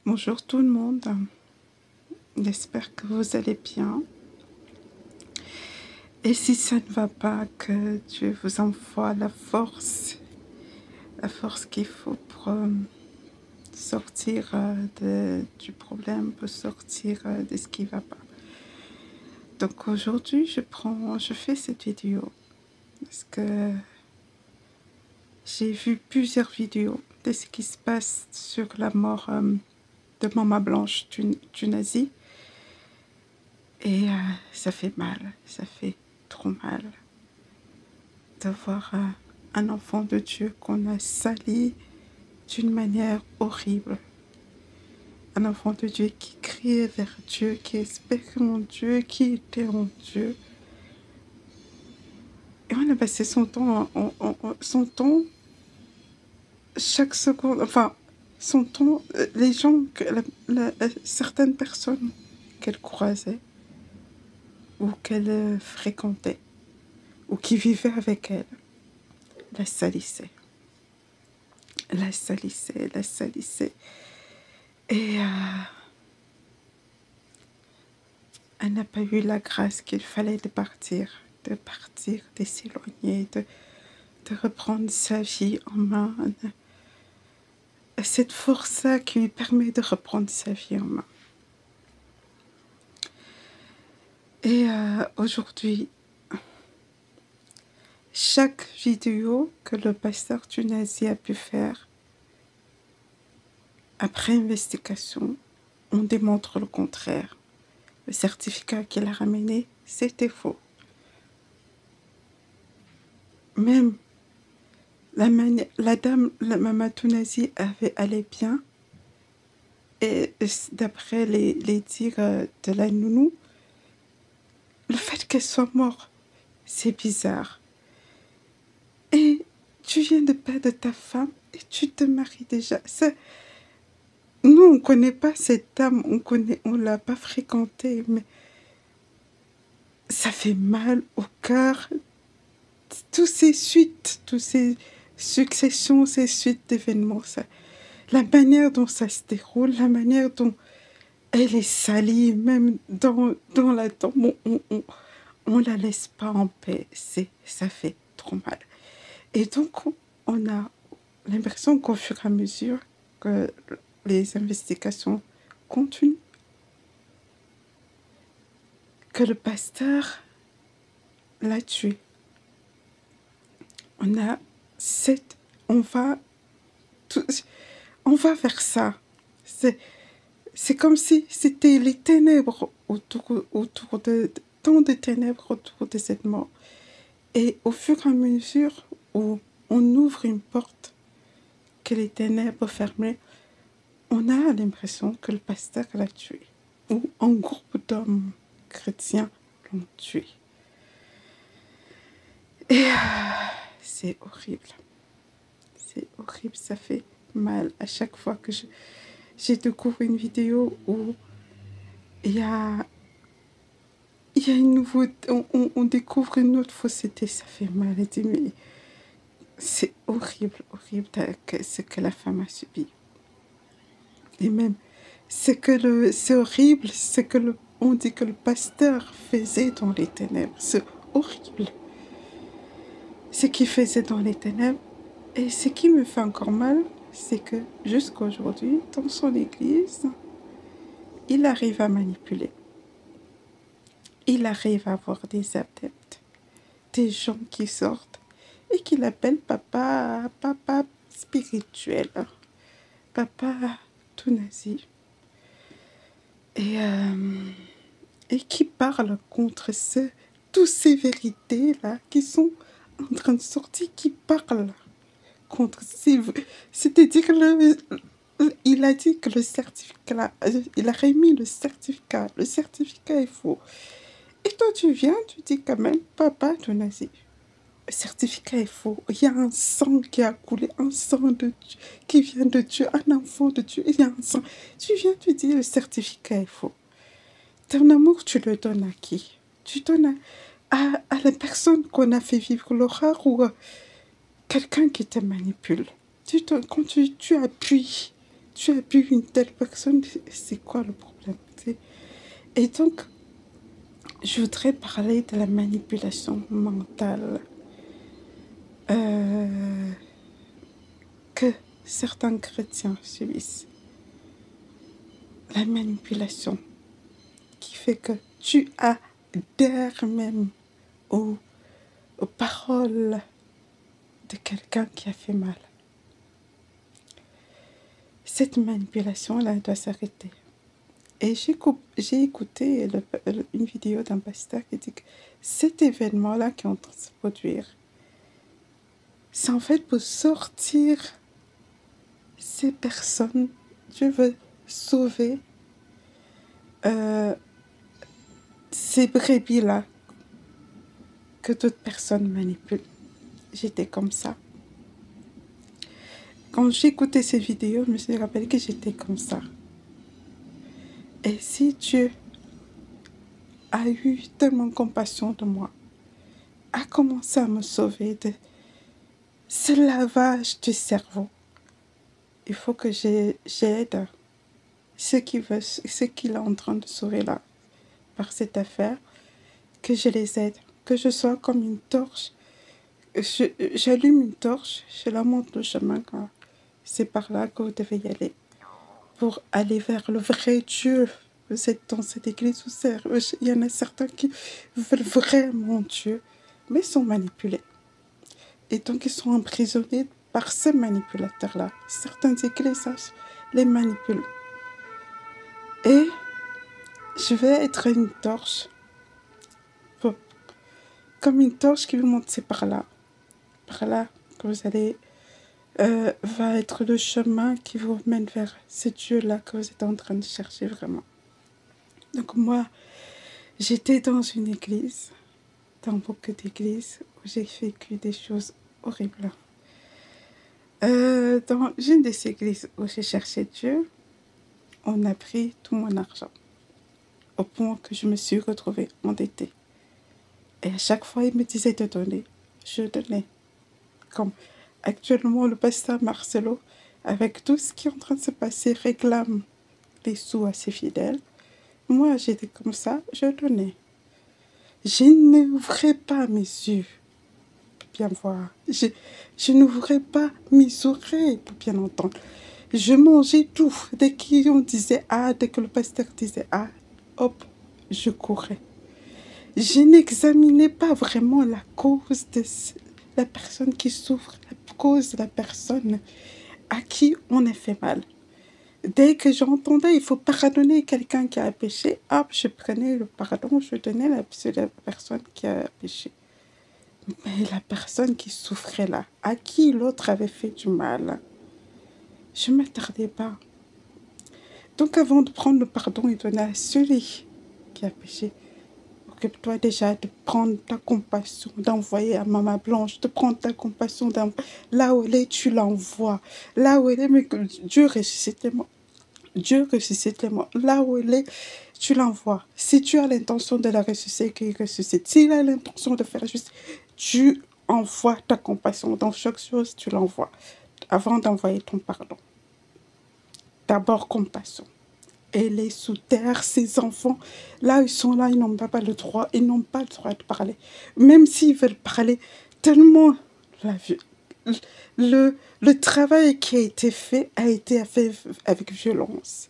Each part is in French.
Bonjour tout le monde, j'espère que vous allez bien. Et si ça ne va pas, que Dieu vous envoie la force qu'il faut pour sortir du problème, pour sortir de ce qui ne va pas. Donc aujourd'hui, je fais cette vidéo parce que j'ai vu plusieurs vidéos de ce qui se passe sur la mort de Maman Blanche Tunazi. Et ça fait mal, ça fait trop mal de voir un enfant de Dieu qu'on a sali d'une manière horrible. Un enfant de Dieu qui criait vers Dieu, qui espérait en Dieu, qui était en Dieu. Et on a passé son temps, chaque seconde, enfin, son temps, les gens, certaines personnes qu'elle croisait ou qu'elle fréquentait ou qui vivaient avec elle, la salissait. La salissait, la salissait. Et elle n'a pas eu la grâce qu'il fallait de partir, de s'éloigner, de reprendre sa vie en main. Cette force-là qui lui permet de reprendre sa vie en main. Et aujourd'hui, chaque vidéo que le pasteur Tunazi a pu faire, après investigation, on démontre le contraire. Le certificat qu'il a ramené, c'était faux. Même la dame, la Maman Tunazi allait bien. Et d'après les dires de la nounou, le fait qu'elle soit morte, c'est bizarre. Et tu viens de perdre ta femme et tu te maries déjà. Nous, on ne connaît pas cette dame, on l'a pas fréquentée, mais ça fait mal au cœur. Toutes ces suites, toutes ces successions, ces suites d'événements, la manière dont ça se déroule, la manière dont elle est salie, même dans la tombe, on la laisse pas en paix. Ça fait trop mal. Et donc, on a l'impression qu'au fur et à mesure que les investigations continuent, que le pasteur l'a tué. On va vers ça. C'est comme si c'était les ténèbres autour de tant de ténèbres autour de cette mort. Et au fur et à mesure où on ouvre une porte, que les ténèbres fermées, on a l'impression que le pasteur l'a tué. Ou un groupe d'hommes chrétiens l'ont tué. Et c'est horrible. C'est horrible, ça fait mal à chaque fois que j'ai découvert une vidéo où il y a une nouveauté, on découvre une autre fausseté, ça fait mal. Mais c'est horrible, horrible ce que la femme a subi. Et même, c'est horrible, on dit que le pasteur faisait dans les ténèbres. C'est horrible. Ce qu'il faisait dans les ténèbres. Et ce qui me fait encore mal, c'est que jusqu'à aujourd'hui, dans son église, il arrive à manipuler. Il arrive à avoir des adeptes, des gens qui sortent et qui l'appellent papa spirituel, papa Tunazi. Et qui parlent contre toutes ces vérités-là qui sont en train de sortir, qui parlent contre c'est-à-dire il a dit que le certificat, il a remis le certificat est faux. Et toi tu viens, tu dis quand même, papa Tunazi, le certificat est faux, il y a un sang qui a coulé, un sang de Dieu, qui vient de Dieu, un enfant de Dieu, il y a un sang. Tu viens, tu dis le certificat est faux. Ton amour, tu le donnes à qui? Tu donnes à la personne qu'on a fait vivre l'horreur ou quelqu'un qui te manipule. Quand tu appuies tu as vu une telle personne, c'est quoi le problème? Et donc, je voudrais parler de la manipulation mentale que certains chrétiens subissent. La manipulation qui fait que tu adhères même aux paroles de quelqu'un qui a fait mal. Cette manipulation-là doit s'arrêter. Et j'ai écouté une vidéo d'un pasteur qui dit que cet événement-là qui est en train de se produire, c'est en fait pour sortir ces personnes. Dieu veut sauver ces brebis-là que d'autres personnes manipulent. J'étais comme ça. Quand j'écoutais ces vidéos, je me suis rappelé que j'étais comme ça. Et si Dieu a eu tellement compassion de moi, a commencé à me sauver de ce lavage du cerveau, il faut que j'aide ceux qu'il est en train de sauver là, par cette affaire, que je les aide, que je sois comme une torche. J'allume une torche, je la montre le chemin, c'est par là que vous devez y aller, pour aller vers le vrai Dieu. Vous êtes dans cette église où il y en a certains qui veulent vraiment Dieu, mais sont manipulés. Et donc ils sont emprisonnés par ces manipulateurs-là. Certaines églises les manipulent. Et je vais être une torche, comme une torche qui vous montre, c'est par là que vous allez, va être le chemin qui vous mène vers ce Dieu-là que vous êtes en train de chercher vraiment. Donc moi, j'étais dans une église, dans beaucoup d'églises, où j'ai vécu des choses horribles. Dans une de ces églises où j'ai cherché Dieu, on a pris tout mon argent, au point que je me suis retrouvée endettée. Et à chaque fois, il me disait de donner, je donnais. Comme actuellement, le pasteur Marcelo, avec tout ce qui est en train de se passer, réclame les sous à ses fidèles. Moi, j'étais comme ça, je donnais. Je n'ouvrais pas mes yeux pour bien voir. Je n'ouvrais pas mes oreilles pour bien entendre. Je mangeais tout. Dès qu'on disait ah, dès que le pasteur disait ah, hop, je courais. Je n'examinais pas vraiment la cause de la personne qui souffre, la cause de la personne à qui on a fait mal. Dès que j'entendais, il faut pardonner quelqu'un qui a péché, hop, je prenais le pardon, je donnais la personne qui a péché. Mais la personne qui souffrait là, à qui l'autre avait fait du mal, je ne m'attardais pas. Donc avant de prendre le pardon et donner à celui qui a péché, occupe-toi déjà de prendre ta compassion, d'envoyer à Maman Blanche, de prendre ta compassion, là où elle est, tu l'envoies. Là où elle est, mais Dieu ressuscite-moi. Dieu ressuscite-moi. Là où elle est, tu l'envoies. Si tu as l'intention de la ressusciter, qu'il ressuscite. S'il a l'intention de faire juste, tu envoies ta compassion. Dans chaque chose, tu l'envoies. Avant d'envoyer ton pardon. D'abord, compassion. Elle est sous terre, ses enfants, là ils sont là, ils n'ont pas le droit, ils n'ont pas le droit de parler. Même s'ils veulent parler, tellement le travail qui a été fait avec violence.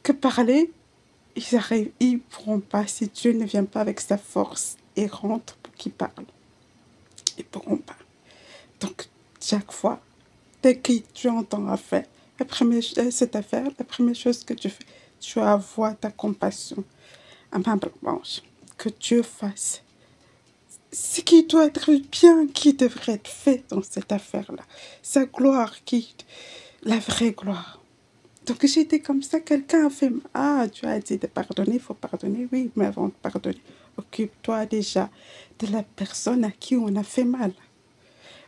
Que parler, ils ne pourront pas, si Dieu ne vient pas avec sa force et rentre pour qu'ils parlent. Ils ne pourront pas. Donc, chaque fois, dès que tu entends affaire, cette affaire, la première chose que tu fais, tu envoies ta compassion à Maman Blanche. Que Dieu fasse ce qui doit être bien, qui devrait être fait dans cette affaire-là. Sa gloire, la vraie gloire. Donc j'étais comme ça, quelqu'un a fait, ah, Dieu a dit de pardonner, il faut pardonner, oui, mais avant de pardonner, occupe-toi déjà de la personne à qui on a fait mal.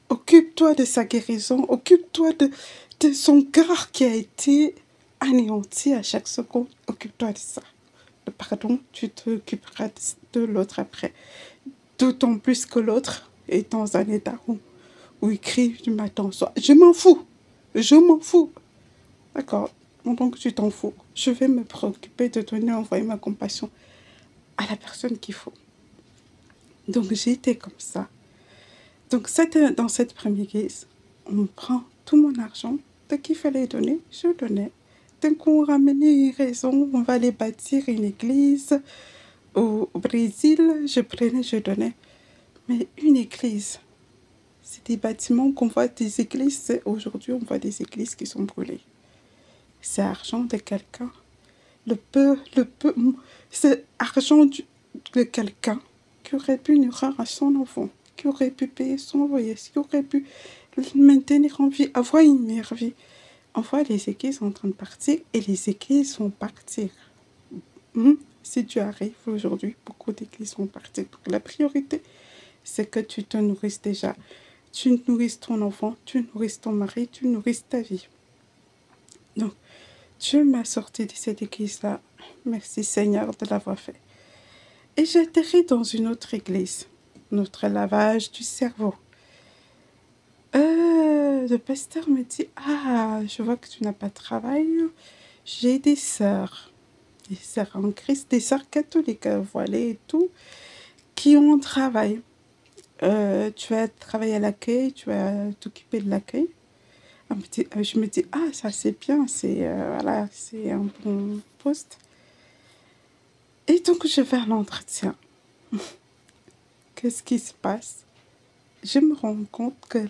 Occupe-toi de sa guérison, occupe-toi de son cœur qui a été anéanti à chaque seconde. Occupe-toi de ça. Le pardon, tu t'occuperas de l'autre après. D'autant plus que l'autre est dans un état où il crie, je m'attends. Je m'en fous. Je m'en fous. D'accord, donc tu t'en fous. Je vais me préoccuper de donner, envoyer ma compassion à la personne qu'il faut. Donc j'ai été comme ça. Donc dans cette première église, on prend tout mon argent. Dès qu'il fallait donner, je donnais. Dès qu'on ramenait une raison, on va aller bâtir une église au Brésil, je prenais, je donnais. Mais une église, c'est des bâtiments qu'on voit, des églises. Aujourd'hui, on voit des églises qui sont brûlées. C'est argent de quelqu'un. C'est argent de quelqu'un qui aurait pu nourrir à son enfant, qui aurait pu payer son loyer, qui aurait pu le maintenir en vie, avoir une meilleure vie. On voit les églises en train de partir et les églises vont partir. Si tu arrives aujourd'hui, beaucoup d'églises vont partir. Donc la priorité, c'est que tu te nourrisses déjà. Tu nourrisses ton enfant, tu nourrisses ton mari, tu nourrisses ta vie. Donc, Dieu m'a sorti de cette église-là. Merci Seigneur de l'avoir fait. Et j'ai atterri dans une autre église. Notre lavage du cerveau. Le pasteur me dit, ah, je vois que tu n'as pas de travail. J'ai des sœurs en Christ, des sœurs catholiques, voilées et tout, qui ont un travail. Tu vas travailler à l'accueil, tu vas t'occuper de l'accueil. Je me dis, ah, ça c'est bien, voilà, c'est un bon poste. Et donc je vais à l'entretien. Qu'est-ce qui se passe? Je me rends compte que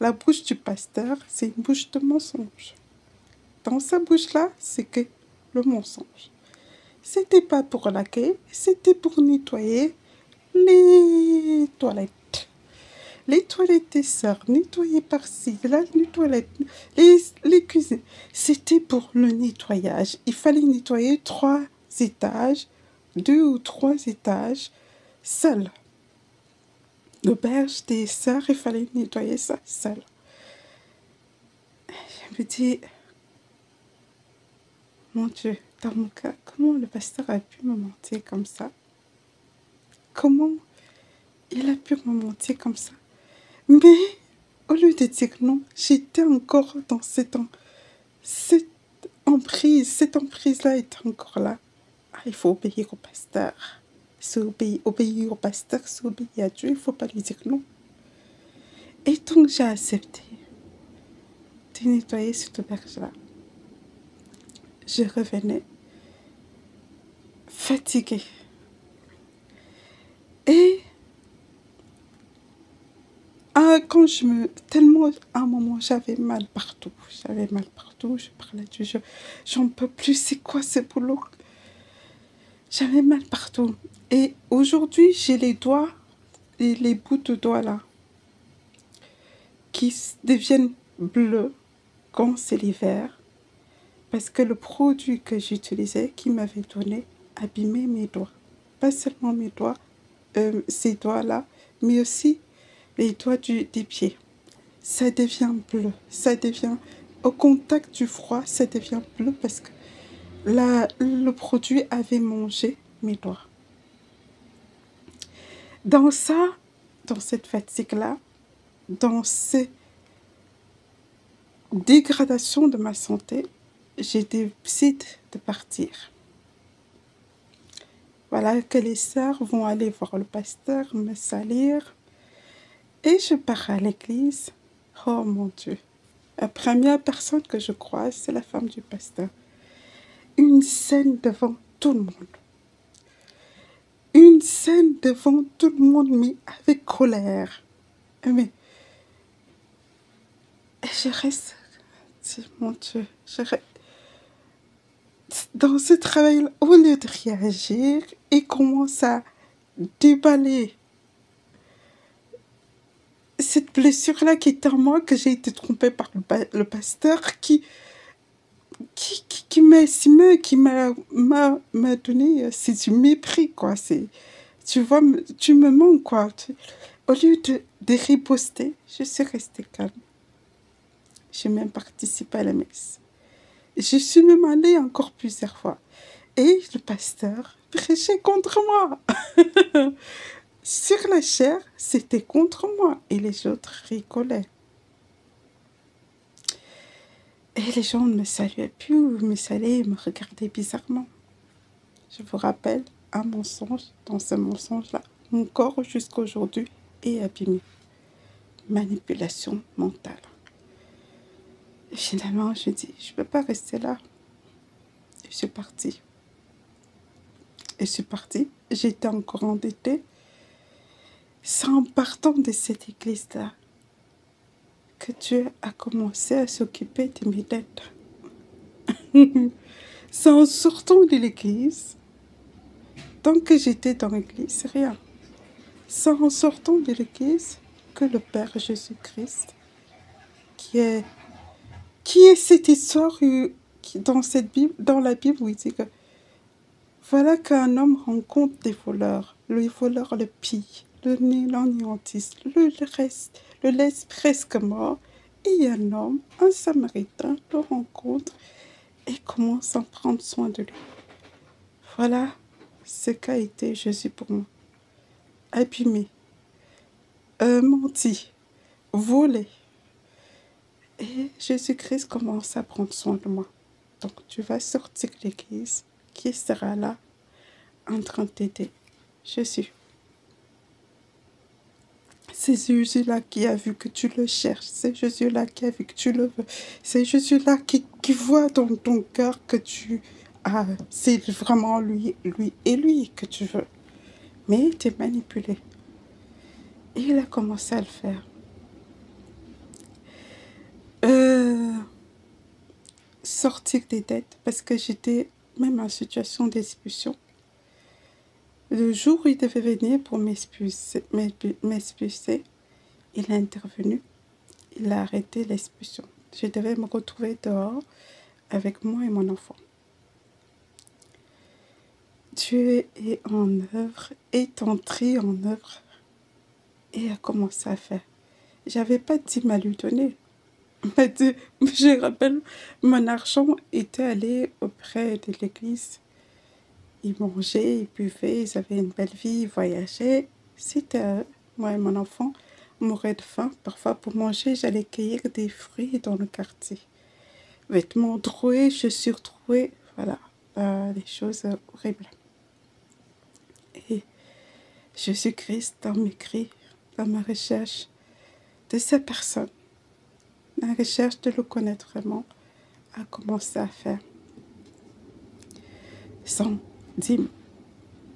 la bouche du pasteur, c'est une bouche de mensonge. Dans sa bouche-là, c'est que le mensonge. C'était pas pour l'accueil, c'était pour nettoyer les toilettes. Les toilettes des sœurs, nettoyer par-ci, là, les cuisines. C'était pour le nettoyage. Il fallait nettoyer 3 étages, 2 ou 3 étages, seul. L'auberge des sœurs, il fallait nettoyer ça seul. Je me dis, mon Dieu, dans mon cas, comment le pasteur a pu me mentir comme ça? Comment il a pu me mentir comme ça? Mais au lieu de dire non, j'étais encore dans cette emprise. Cette emprise-là était encore là. Ah, il faut obéir au pasteur. C'est obéir au pasteur, c'est obéir à Dieu. Il ne faut pas lui dire non. Et donc j'ai accepté de nettoyer cette auberge-là. Je revenais fatiguée. Et tellement, à un moment, j'avais mal partout. Je parlais du jeu. J'en peux plus, c'est quoi ce boulot? J'avais mal partout. Et aujourd'hui, j'ai les doigts, et les bouts de doigts là, qui deviennent bleus quand c'est l'hiver. Parce que le produit que j'utilisais, qui m'avait donné, abîmait mes doigts. Pas seulement mes doigts, ces doigts-là, mais aussi les doigts des pieds. Ça devient bleu, ça devient, au contact du froid, ça devient bleu parce que le produit avait mangé mes doigts. Dans cette fatigue-là, dans cette dégradation de ma santé, j'ai décidé de partir. Voilà que les sœurs vont aller voir le pasteur, me salir. Et je pars à l'église. Oh mon Dieu. La première personne que je croise, c'est la femme du pasteur. Une scène devant tout le monde. Une scène devant tout le monde, mais avec colère. Mais je reste... Mon Dieu, dans ce travail, au lieu de réagir, et commence à déballer cette blessure-là qui est en moi, que j'ai été trompée par le pasteur qui m'a estimé, qui m'a donné, c'est du mépris, quoi. Tu vois, tu me manques, quoi. Au lieu de riposter, je suis restée calme. J'ai même participé à la messe. Je suis même allée encore plusieurs fois. Et le pasteur prêchait contre moi. Sur la chair, c'était contre moi. Et les autres rigolaient. Et les gens ne me saluaient plus, ou me saluaient et me regardaient bizarrement. Je vous rappelle, un mensonge, dans ce mensonge-là, mon corps jusqu'à aujourd'hui est abîmé. Manipulation mentale. Et finalement, je dis, je ne peux pas rester là. Je suis partie. Et je suis partie. J'étais encore endettée. C'est en partant de cette église-là que Dieu a commencé à s'occuper de mes dettes. C'est en sortant de l'église, tant que j'étais dans l'église, c'est rien. C'est en sortant de l'église que le Père Jésus-Christ, qui est cette histoire dans cette Bible, dans la Bible où il dit que voilà qu'un homme rencontre des voleurs, les voleurs le pillent, l'anéantissent, le laisse presque mort, et un homme, un Samaritain, le rencontre et commence à prendre soin de lui. Voilà ce qu'a été Jésus pour moi. Abîmé, menti, volé. Et Jésus-Christ commence à prendre soin de moi. Donc tu vas sortir de l'église, qui sera là en train de t'aider? Jésus. C'est Jésus-là qui a vu que tu le cherches. C'est Jésus-là qui a vu que tu le veux. C'est Jésus-là qui voit dans ton cœur que tu as. C'est vraiment lui que tu veux. Mais tu es manipulé. Et il a commencé à le faire. Sortir des dettes, parce que j'étais même en situation d'expulsion. Le jour où il devait venir pour m'expulser, il a intervenu. Il a arrêté l'expulsion. Je devais me retrouver dehors avec moi et mon enfant. Dieu est en œuvre, est entré en œuvre et a commencé à faire. J'avais pas de dîme à lui donner. Je rappelle, mon argent était allé auprès de l'église. Ils mangeaient, ils buvaient, ils avaient une belle vie, ils voyageaient. C'était moi et mon enfant mouraient de faim. Parfois, pour manger, j'allais cueillir des fruits dans le quartier. Vêtements troués, chaussures trouées, voilà, des choses horribles. Et Jésus-Christ, dans mes cris, dans ma recherche de cette personne, la recherche de le connaître vraiment, a commencé à faire sans dîme.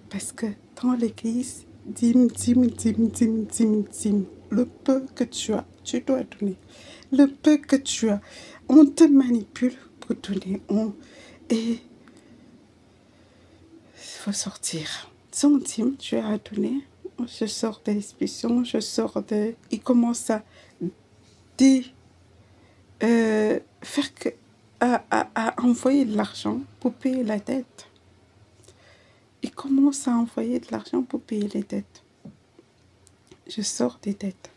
Parce que dans l'église, dîme. Le peu que tu as, tu dois donner. Le peu que tu as, on te manipule pour donner. Et il faut sortir. Sans dîme, tu as à donner. Je sors de l'expulsion, il commence à à envoyer de l'argent pour payer la dette. Il commence à envoyer de l'argent pour payer les dettes. Je sors des dettes.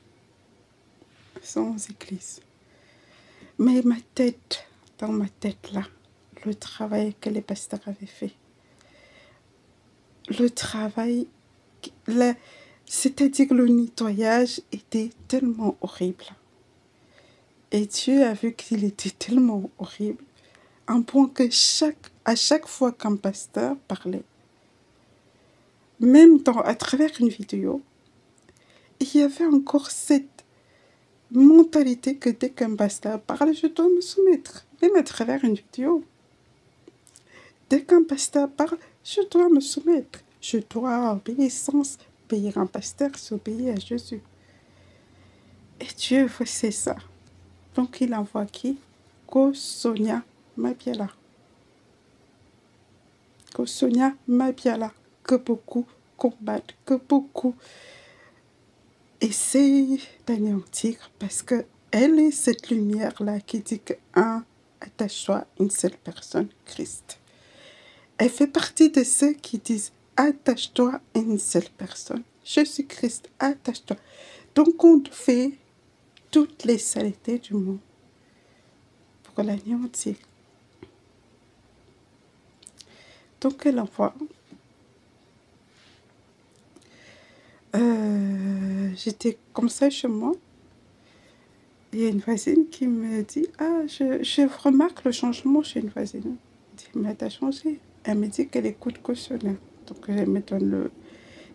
Sans église. Mais dans ma tête là, le travail que les pasteurs avaient fait, le travail, c'est-à-dire le nettoyage était tellement horrible. Et Dieu a vu qu'il était tellement horrible, un point que à chaque fois qu'un pasteur parlait, même à travers une vidéo, il y avait encore cette mentalité que dès qu'un pasteur parle, je dois me soumettre, même à travers une vidéo. Dès qu'un pasteur parle, je dois me soumettre. Je dois obéir sans obéir un pasteur, c'est obéir à Jésus. Et Dieu faisait ça. Donc il envoie qui? Sonia Mabiala. Sonia Mabiala, que beaucoup combattent, que beaucoup essayent d'anéantir, parce qu'elle est cette lumière-là qui dit que attache-toi à une seule personne, Christ. Elle fait partie de ceux qui disent attache-toi à une seule personne, Jésus-Christ, attache-toi. Donc on fait toutes les saletés du monde pour l'anéantir. Donc elle envoie. J'étais comme ça chez moi. il y a une voisine qui me dit: «Ah, je remarque le changement chez une voisine». Je dis: «Mais t'as changé». Elle me dit qu'elle écoute Cautionnaire. Donc elle me donne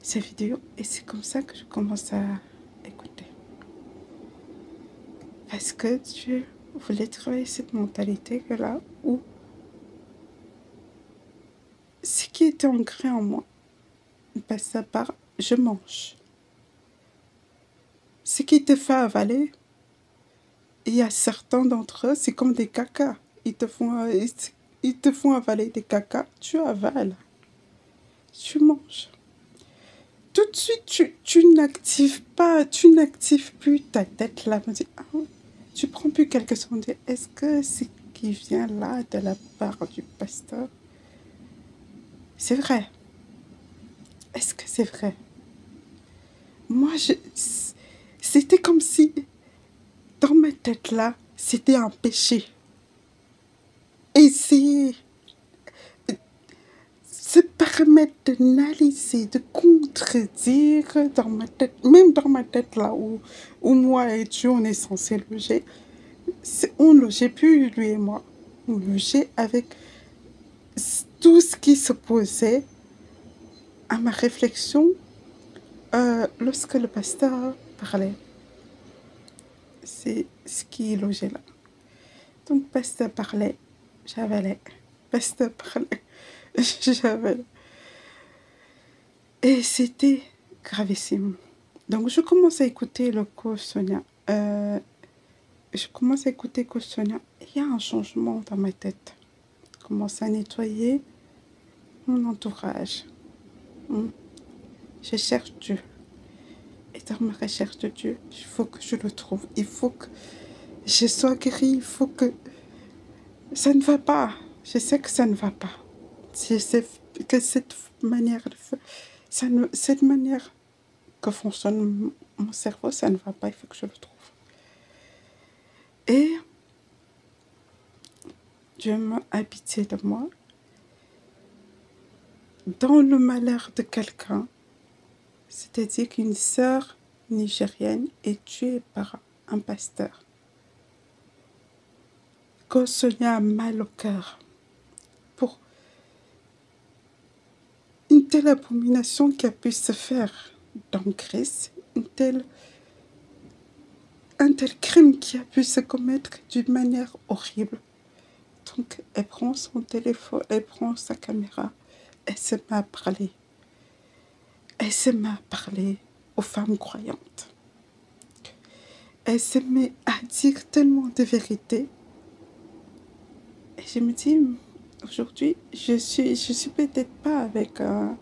ses vidéos et c'est comme ça que je commence à écouter. Parce que Dieu voulait travailler cette mentalité que là où ce qui était ancré en moi passe par je mange. Ce qui te fait avaler, il y a certains d'entre eux, c'est comme des cacas. Ils te font avaler des cacas, tu avales, tu manges. Tout de suite, tu n'actives plus ta tête là. Tu prends plus quelque chose. Est-ce que ce qui vient là de la part du pasteur, c'est vrai? Est-ce que c'est vrai? Moi, c'était comme si dans ma tête là, c'était un péché. Essayer se permettre d'analyser, de contredire dans ma tête, même dans ma tête là où moi et Dieu on est censé loger, on logeait plus lui et moi, on logeait avec tout ce qui s'opposait à ma réflexion lorsque le pasteur parlait. C'est ce qui logeait là. Donc pasteur parlait, j'avalais, pasteur parlait, j'avalais. Et c'était gravissime. Donc, je commence à écouter le Cautionnaire. Je commence à écouter Cautionnaire. Il y a un changement dans ma tête. Je commence à nettoyer mon entourage. Je cherche Dieu. Et dans ma recherche de Dieu, il faut que je le trouve. Il faut que je sois guérie. Il faut que... Ça ne va pas. Je sais que ça ne va pas. Je sais que cette manière que fonctionne mon cerveau, ça ne va pas, il faut que je le trouve. Et Dieu m'a habité de moi. Dans le malheur de quelqu'un, c'est-à-dire qu'une sœur nigérienne est tuée par un pasteur. Cautionnaire a mal au cœur pour une telle abomination qui a pu se faire dans Christ, un tel crime qui a pu se commettre d'une manière horrible. Donc, elle prend son téléphone, elle prend sa caméra, elle se met à parler. Elle se met à parler aux femmes croyantes. Elle se met à dire tellement de vérités. Et je me dis, aujourd'hui, je suis peut-être pas avec un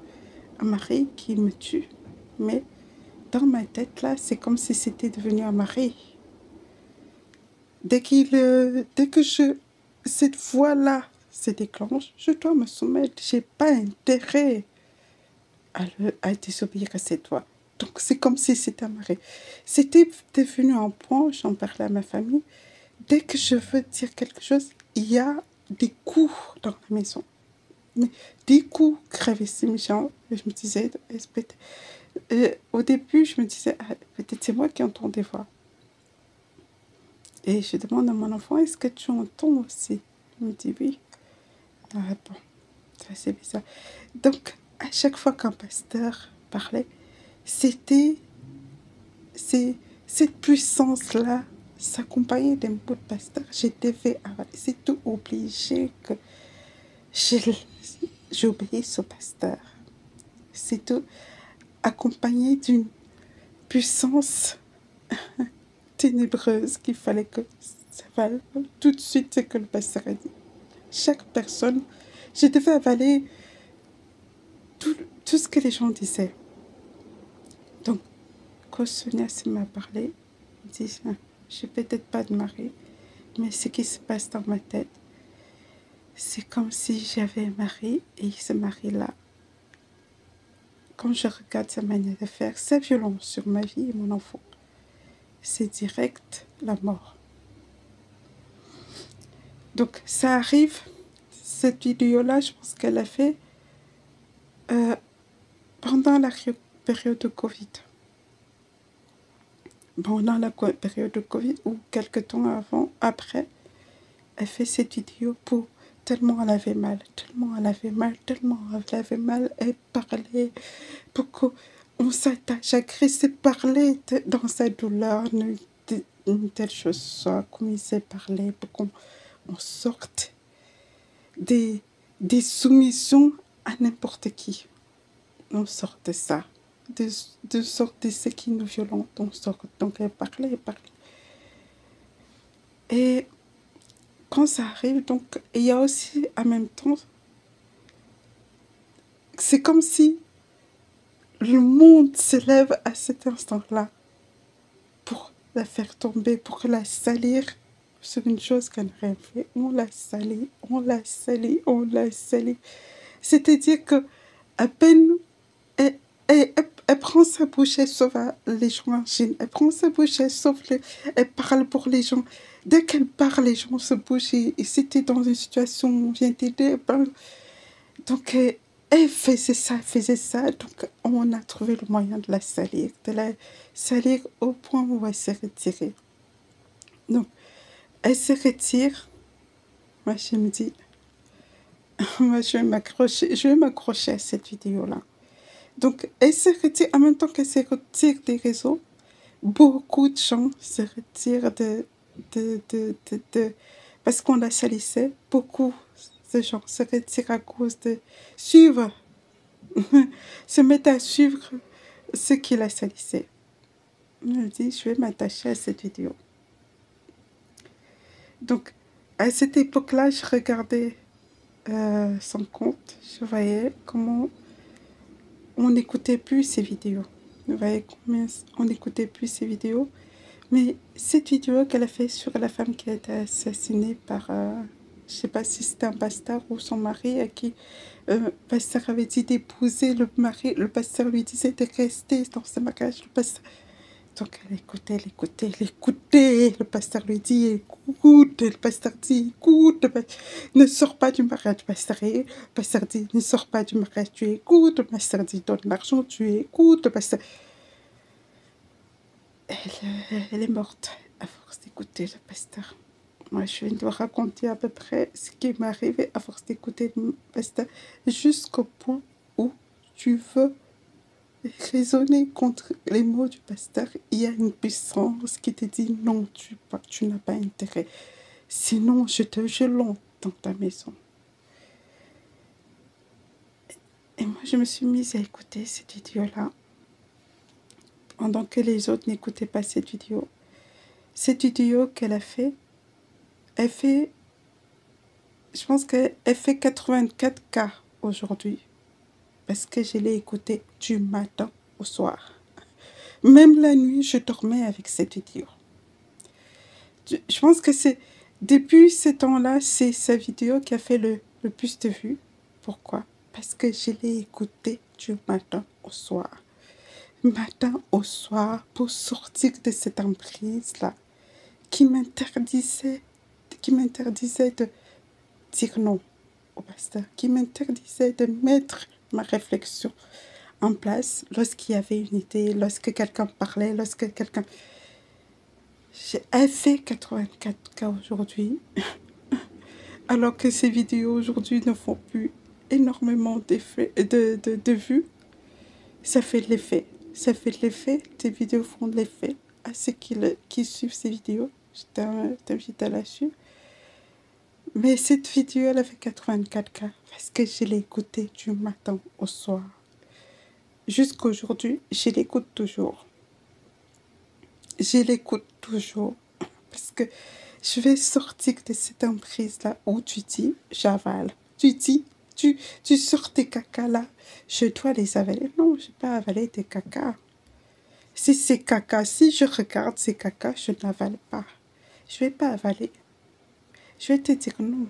mari qui me tue, mais dans ma tête, là, c'est comme si c'était devenu un mari. Dès que cette voix-là se déclenche, je dois me soumettre. Je n'ai pas intérêt à désobéir à cette voix. Donc, c'est comme si c'était un mari. C'était devenu un point, j'en parlais à ma famille. Dès que je veux dire quelque chose, il y a des coups dans la maison. Mais des coups gravissimes. Je me disais, au début, je me disais, peut-être c'est moi qui entends des voix. Et je demande à mon enfant, est-ce que tu entends aussi? Il me dit oui. Ah bon, ça c'est bizarre. Donc, à chaque fois qu'un pasteur parlait, c'était cette puissance-là s'accompagnait d'un bout de pasteur. C'est tout obligé que j'obéisse au pasteur. C'est tout accompagné d'une puissance ténébreuse qu'il fallait que ça vale tout de suite ce que le pasteur a dit. Chaque personne, je devais avaler tout ce que les gens disaient. Donc, quand Sonia m'a parlé, elle dit, je n'ai peut-être pas de mari, mais ce qui se passe dans ma tête, c'est comme si j'avais un mari et ce mari-là, quand je regarde sa manière de faire, c'est violent sur ma vie et mon enfant. C'est direct la mort. Donc, ça arrive, cette vidéo-là, je pense qu'elle a fait pendant la période de Covid. bon, dans la période de Covid ou quelques temps avant, après, elle fait cette vidéo pour tellement elle avait mal, tellement elle avait mal, tellement elle avait mal, elle parlait pour qu'on s'attache à Christ et parler dans sa douleur, une telle chose soit, comme il s'est parlé, pour qu'on sorte des, des soumissions à n'importe qui. On sort de ça, de sorte de ce qui nous violente, on sort. Donc elle parlait, elle parlait. Et quand ça arrive, donc il y a aussi en même temps, c'est comme si le monde se lève à cet instant-là pour la faire tomber, pour la salir sur une chose qu'elle n'a rien fait. On la salit, on la salit, on la salit. C'est-à-dire que à peine elle prend sa bouche, elle sauve les gens en Chine. Elle prend sa bouche, elle parle pour les gens. Dès qu'elle parle, les gens se bougent. Et c'était dans une situation où on vient d'aider. Donc, elle faisait ça. Donc, on a trouvé le moyen de la salir au point où elle s'est retirée. Donc, elle se retire. Moi, je me dis, moi, je vais m'accrocher à cette vidéo-là. Donc, elle se retire, en même temps qu'elle se retire des réseaux, beaucoup de gens se retirent parce qu'on la salissait. Beaucoup de gens se retirent à cause de suivre, se mettre à suivre ce qui la salissait. Je me dis, je vais m'attacher à cette vidéo. Donc, à cette époque-là, je regardais son compte, je voyais comment on n'écoutait plus ces vidéos. Vous voyez combien on n'écoutait plus ces vidéos. Mais cette vidéo qu'elle a fait sur la femme qui a été assassinée par, je ne sais pas si c'était un pasteur ou son mari, à qui le pasteur avait dit d'épouser le mari. Le pasteur lui disait de rester dans ce mariage. Le pasteur... Donc elle écoutait. Le pasteur lui dit écoute. Le pasteur dit écoute. Ne sors pas du mariage. Le pasteur dit ne sors pas du mariage. Tu écoutes. Le pasteur dit donne l'argent. Tu écoutes. Le pasteur... Elle est morte à force d'écouter le pasteur. Moi, je viens de raconter à peu près ce qui m'est arrivé à force d'écouter le pasteur, jusqu'au point où tu veux raisonner contre les mots du pasteur. Il y a une puissance qui te dit non, tu n'as pas intérêt. Sinon, je l'entends dans ta maison. Et moi, je me suis mise à écouter cette vidéo-là, pendant que les autres n'écoutaient pas cette vidéo. Cette vidéo qu'elle a fait, je pense qu'elle fait 84 cas aujourd'hui. Parce que je l'ai écoutée du matin au soir. Même la nuit, je dormais avec cette vidéo. Je pense que c'est depuis ce temps-là, c'est sa vidéo qui a fait le plus de vues. Pourquoi? Parce que je l'ai écoutée du matin au soir. Matin au soir, pour sortir de cette emprise-là, qui m'interdisait de dire non au pasteur, qui m'interdisait de mettre ma réflexion en place lorsqu'il y avait une idée, lorsque quelqu'un parlait, lorsque quelqu'un... J'ai fait 84 cas aujourd'hui, alors que ces vidéos aujourd'hui ne font plus énormément de vues. Ça fait de l'effet. Ça fait de l'effet. Tes vidéos font de l'effet à ceux qui suivent ces vidéos. Je t'invite à la suivre. Mais cette vidéo, elle a fait 84 cas parce que je l'ai écoutée du matin au soir. Jusqu'à aujourd'hui, je l'écoute toujours. Je l'écoute toujours parce que je vais sortir de cette emprise-là où tu dis, j'avale. Tu sors tes cacas là, je dois les avaler. Non, je n'ai pas avalé tes cacas. Si c'est caca, si je regarde ces cacas, je n'avale pas. Je ne vais pas avaler. Je vais te dire non.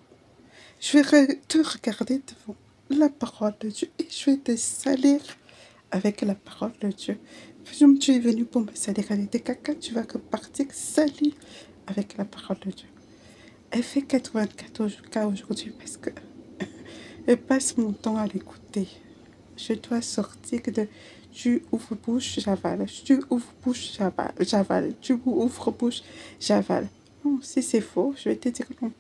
Je vais te regarder devant la parole de Dieu et je vais te salir avec la parole de Dieu. Comme tu es venu pour me salir avec des cacas, tu vas repartir sali avec la parole de Dieu. Elle fait 84 cas aujourd'hui parce que elle passe mon temps à l'écouter. Je dois sortir Tu ouvres bouche, j'avale. Tu ouvres bouche, j'avale. Tu ouvres bouche, j'avale. Non, si c'est faux, je vais te dire non.